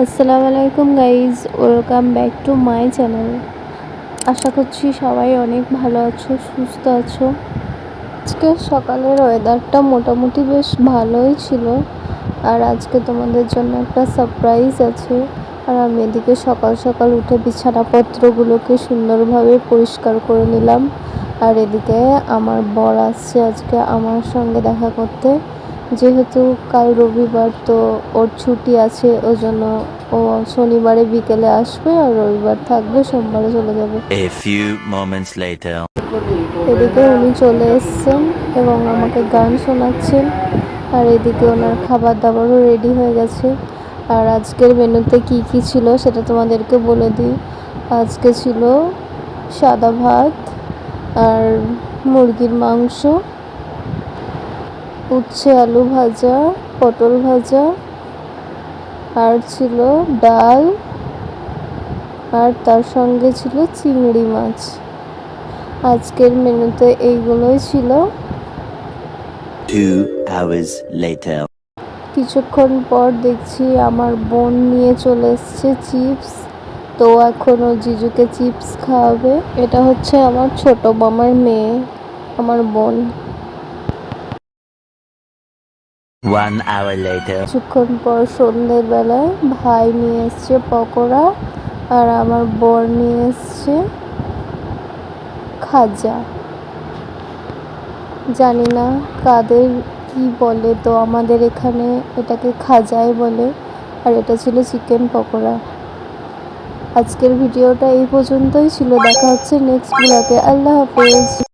আসসালামু আলাইকুম guys, welcome back to my channel. আশা করছি সবাই অনেক ভালো আছো, সুস্থ আছো। আজকে সকালের ওয়েদারটা মোটামুটি বেশ ভালোই ছিল। আর আজকে তোমাদের জন্য একটা সারপ্রাইজ আছে। আর আমি এদিকে সকাল সকাল উঠে বিছানাপত্রগুলোকে সুন্দরভাবে পরিষ্কার করে নিলাম। আর এদিকে আমার বর আসছে আজকে আমার সঙ্গে দেখা করতে। যেহেতু কাল রবিবার, তো ওর ছুটি আছে, ওই জন্য ও শনিবারে বিকেলে আসবে আর রবিবার থাকবে, সোমবারে চলে যাবে। A few moments later. এদিকে উনি চলে এসছেন এবং আমাকে গান শোনাচ্ছেন। আর এদিকে ওনার খাবার দাবারও রেডি হয়ে গেছে। আর আজকের মেনুতে কি কি ছিল সেটা তোমাদেরকে বলে দিই। আজকে ছিল সাদা ভাত আর মুরগির মাংস, উচ্ছে আলু ভাজা, পটল ভাজা, আর ছিল ডাল, আর তার সঙ্গে ছিল চিংড়ি মাছ। আজকের মেনুতে এইগুলোই ছিল। 2 hours later. কিছুক্ষণ পর দেখছি আমার বোন নিয়ে চলে এসছে চিপস। তো এখন ও জিজুকে চিপস খাওয়াবে। এটা হচ্ছে আমার ছোট মামার মেয়ে, আমার বোন। 1 hour later. কিছুক্ষণ পর সন্ধ্যের বেলায় ভাই নিয়ে এসছে পকোড়া, আর আমার বর নিয়ে এসছে খাজা। জানি না কাদের কি বলে, তো আমাদের এখানে এটাকে খাজাই বলে। আর এটা ছিল চিকেন পকোড়া। আজকের ভিডিওটা এই পর্যন্তই ছিল। দেখা হচ্ছে নেক্সট ব্লগে। আল্লাহ হাফেজ।